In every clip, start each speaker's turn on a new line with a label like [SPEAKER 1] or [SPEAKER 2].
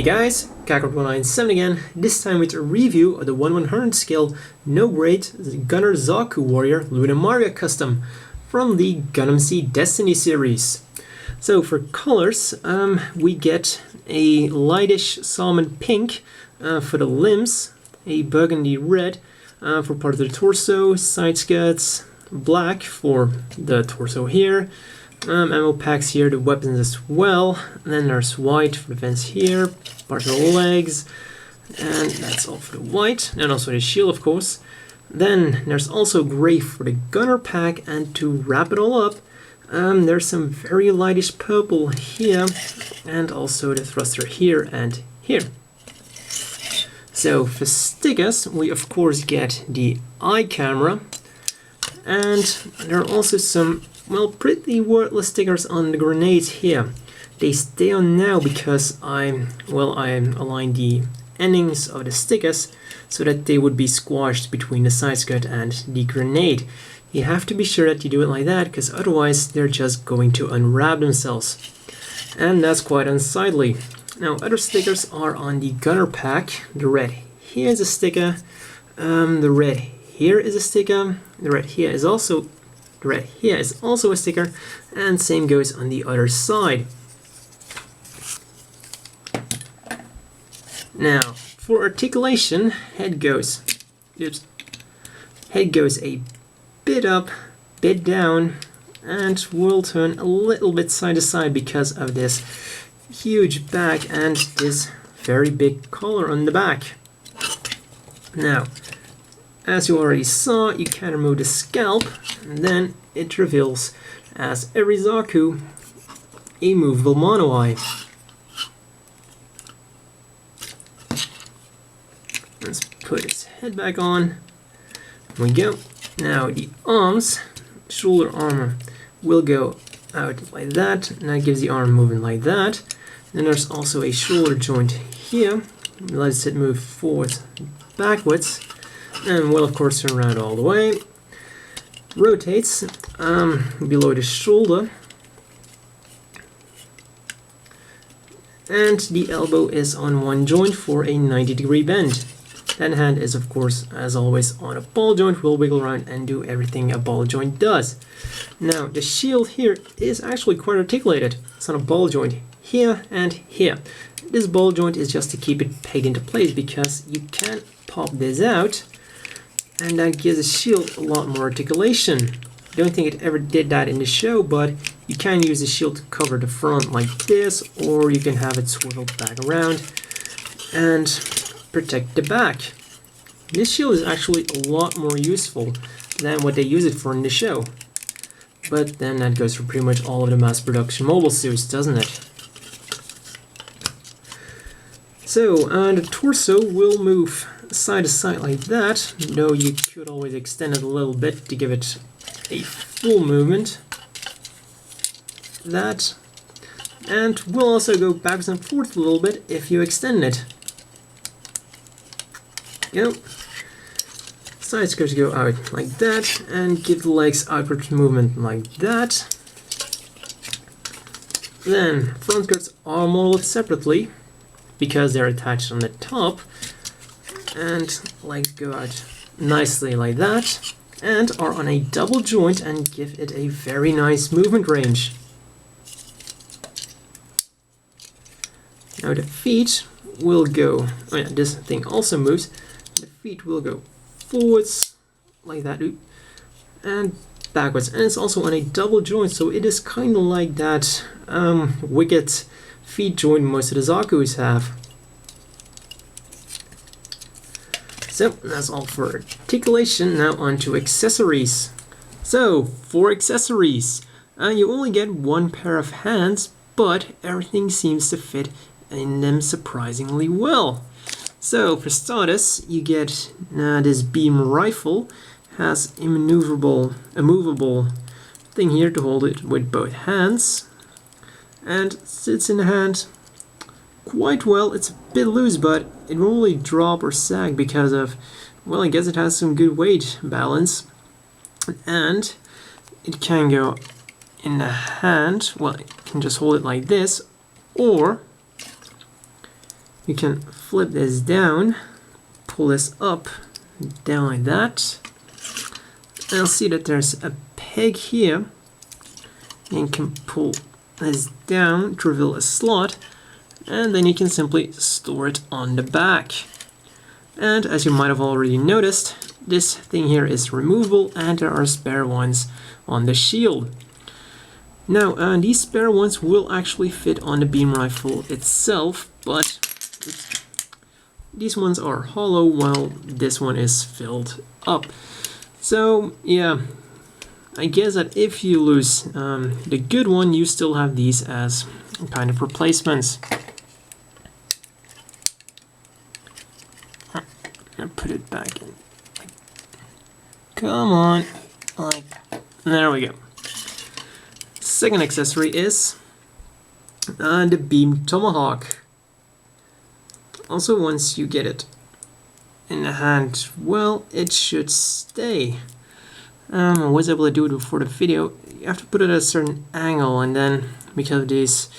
[SPEAKER 1] guys, Kakarot197 again, this time with a review of the 1/100 scale no-grade Gunner Zaku Warrior Lunamaria custom from the Gundam Seed Destiny series. So for colors, we get a lightish salmon pink for the limbs, a burgundy red for part of the torso, side skirts, black for the torso here, ammo packs here, the weapons as well, and then there's white for the vents here, part of the legs, and that's all for the white, and also the shield of course. Then there's also gray for the gunner pack, and to wrap it all up, there's some very lightish purple here, and also the thruster here and here. So for stickers, we of course get the eye camera, and there are also some, well, pretty worthless stickers on the grenades here. They stay on now because I aligned the endings of the stickers so that they would be squashed between the side skirt and the grenade. You have to be sure that you do it like that, because otherwise they're just going to unwrap themselves. And that's quite unsightly. Now other stickers are on the gunner pack. The red here is a sticker, the red here is a sticker, the red here is also a sticker, and same goes on the other side. Now for articulation, head goes a bit up, bit down, and will turn a little bit side to side because of this huge back and this very big collar on the back. Now, as you already saw, you can remove the scalp, and then it reveals, as every Zaku, a movable mono eye. Let's put his head back on. There we go. Now the arms, shoulder armor, will go out like that, and that gives the arm moving like that. Then there's also a shoulder joint here. Lets it move forward, backwards, and will of course turn around all the way. Rotates below the shoulder, and the elbow is on one joint for a 90-degree bend. That hand is of course, as always, on a ball joint, will wiggle around and do everything a ball joint does. Now the shield here is actually quite articulated. It's on a ball joint here and here. This ball joint is just to keep it pegged into place, because you can pop this out, and that gives the shield a lot more articulation. Don't think it ever did that in the show, but you can use the shield to cover the front like this, or you can have it swiveled back around and protect the back. This shield is actually a lot more useful than what they use it for in the show. But then that goes for pretty much all of the mass production mobile suits, doesn't it? So the torso will move side to side like that, though you could always extend it a little bit to give it a full movement. That, and will also go backwards and forth a little bit if you extend it. Yep. Side skirts go out like that, and give the legs outward movement like that. Then front skirts are modeled separately because they're attached on the top, and legs go out nicely like that, and are on a double joint and give it a very nice movement range. Now the feet will go, oh yeah, this thing also moves. The feet will go forwards like that, and backwards, and it's also on a double joint, so it is kind of like that wicked feet joint most of the Zakus have. So that's all for articulation. Now on to accessories. So for accessories, you only get one pair of hands, but everything seems to fit in them surprisingly well. So for starters, you get this beam rifle. Has a movable thing here to hold it with both hands, and sits in the hand quite well. It's a bit loose, but it won't really drop or sag because of, well, I guess it has some good weight balance, and it can go in the hand. Well, you can just hold it like this, or You can flip this down, pull this up, down like that. And you'll see that there's a peg here. And you can pull this down to reveal a slot, and then you can simply store it on the back. And as you might have already noticed, this thing here is removable and there are spare ones on the shield. Now, these spare ones will actually fit on the beam rifle itself, but these ones are hollow while this one is filled up. So, yeah, I guess that if you lose the good one, you still have these as kind of replacements. I'll put it back in. Come on, there we go. Second accessory is the beam tomahawk. Also, once you get it in the hand, well, it should stay. I was able to do it before the video. You have to put it at a certain angle, and then because of this,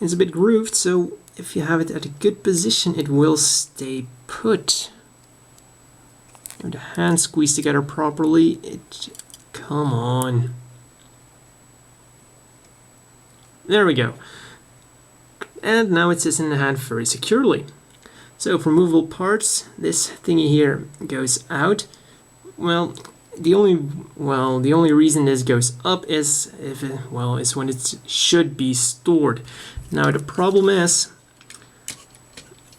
[SPEAKER 1] it's a bit grooved, so if you have it at a good position, it will stay put. When the hands squeeze together properly, come on. There we go. And now it sits in the hand very securely. So for removable parts, this thingy here goes out. Well, the only reason this goes up is is when it should be stored. Now the problem is,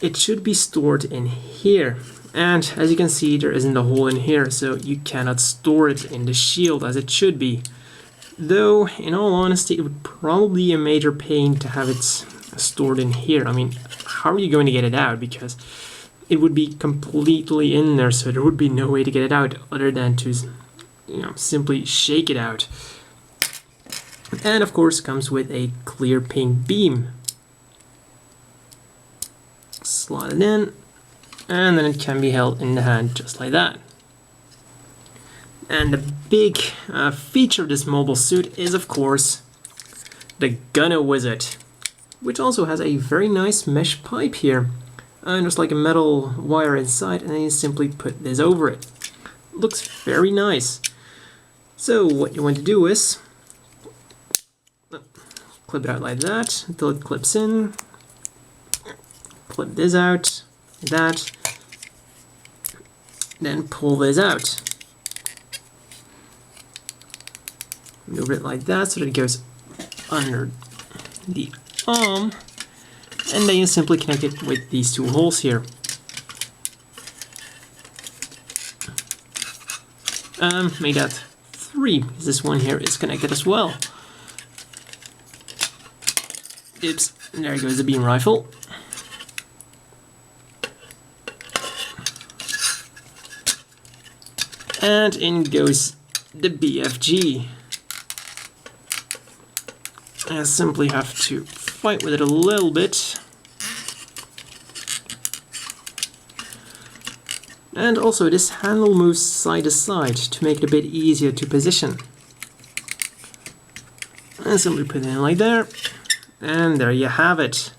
[SPEAKER 1] it should be stored in here. And as you can see, there isn't a hole in here, so you cannot store it in the shield as it should be. Though, in all honesty, it would probably be a major pain to have it stored in here. I mean, how are you going to get it out? Because it would be completely in there, so there would be no way to get it out other than to, simply shake it out. And of course, comes with a clear pink beam. Slot it in. And then it can be held in the hand just like that. And the big feature of this mobile suit is, of course, the gunner wizard, which also has a very nice mesh pipe here. And there's like a metal wire inside, and then you simply put this over it. Looks very nice. So what you want to do is clip it out like that until it clips in. Clip this out, like that. Then pull this out. Move it like that so that it goes under the arm, and then you simply connect it with these two holes here. Make that 3, because this one here is connected as well. Oops, and there goes the beam rifle. And in goes the BFG. I simply have to fight with it a little bit. And also this handle moves side to side to make it a bit easier to position. And simply put it in like there. And there you have it.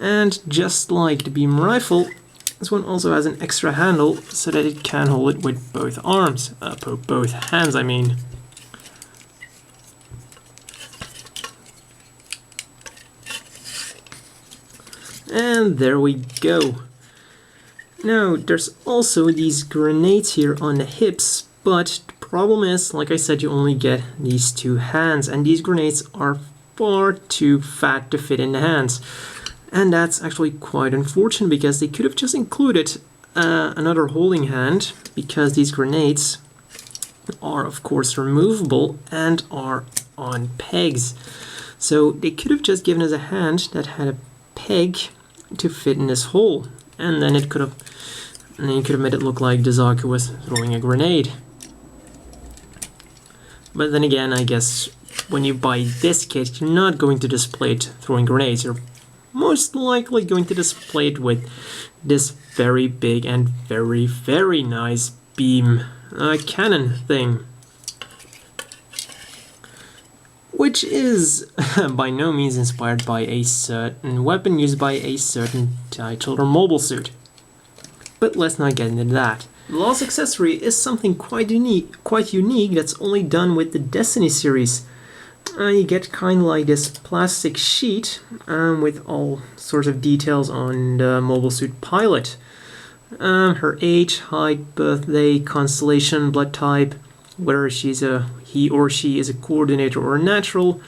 [SPEAKER 1] And just like the beam rifle, this one also has an extra handle so that it can hold it with both arms, both hands I mean. And there we go. Now there's also these grenades here on the hips, but the problem is, like I said, you only get these 2 hands, and these grenades are far too fat to fit in the hands. And that's actually quite unfortunate, because they could have just included another holding hand, because these grenades are of course removable and are on pegs. So they could have just given us a hand that had a peg to fit in this hole, and then you could have made it look like the Zaku was throwing a grenade. But then again, I guess when you buy this kit, you're not going to display it throwing grenades. You're most likely going to display it with this very big and very, very nice beam cannon thing. which is by no means inspired by a certain weapon used by a certain title or mobile suit. But let's not get into that. The Lost accessory is something quite unique that's only done with the Destiny series. You get kind of like this plastic sheet with all sorts of details on the mobile suit pilot. Her age, height, birthday, constellation, blood type, whether he or she is a coordinator or a natural,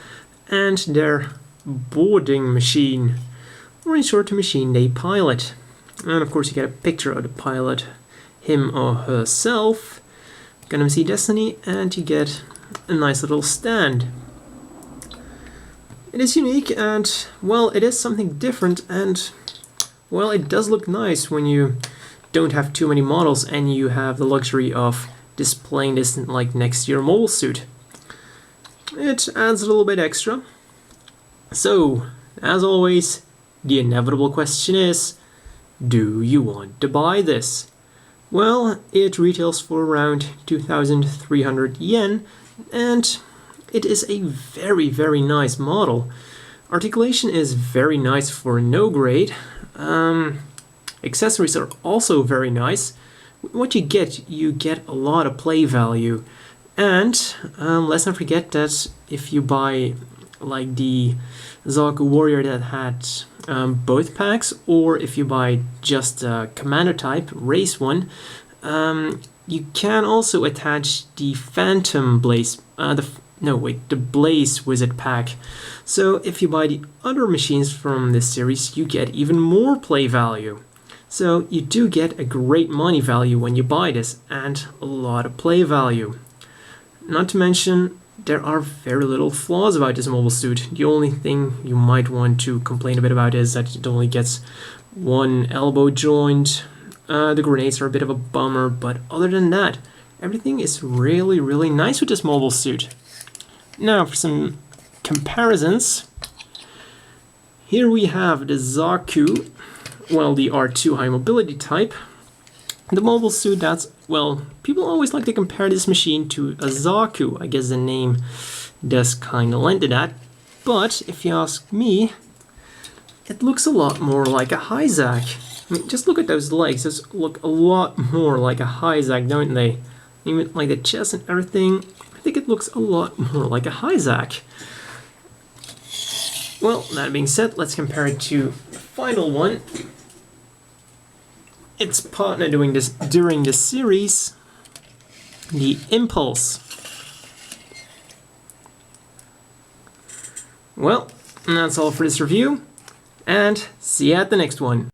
[SPEAKER 1] and their boarding machine, or in short, the machine they pilot. And of course you get a picture of the pilot, him or herself, Gundam Seed Destiny, and you get a nice little stand. It is unique and, well, it is something different, and, well, it does look nice when you don't have too many models and you have the luxury of displaying this like next to your mobile suit. It adds a little bit extra. So, as always, the inevitable question is, do you want to buy this? Well, it retails for around 2,300 yen, and it is a very, very nice model. Articulation is very nice for no grade. Accessories are also very nice. What you get a lot of play value. And let's not forget that if you buy like the Zaku warrior that had both packs, or if you buy just a commander type, race one, you can also attach the Phantom Blaze, the Blaze Wizard pack. So if you buy the other machines from this series, you get even more play value. So you do get a great money value when you buy this, and a lot of play value. Not to mention, there are very little flaws about this mobile suit. The only thing you might want to complain a bit about is that it only gets one elbow joint. The grenades are a bit of a bummer, but other than that, everything is really, really nice with this mobile suit. Now for some comparisons. Here we have the Zaku, well, the R2 high mobility type. The mobile suit, that's, well, people always like to compare this machine to a Zaku. I guess the name does kind of lend to that. But if you ask me, it looks a lot more like a Zaku. I mean, just look at those legs. Those look a lot more like a Zaku, don't they? Even like the chest and everything. I think it looks a lot more like a Zaku. Well, that being said, let's compare it to the final one. Its partner doing this during the series, the Impulse. Well, that's all for this review, and see you at the next one.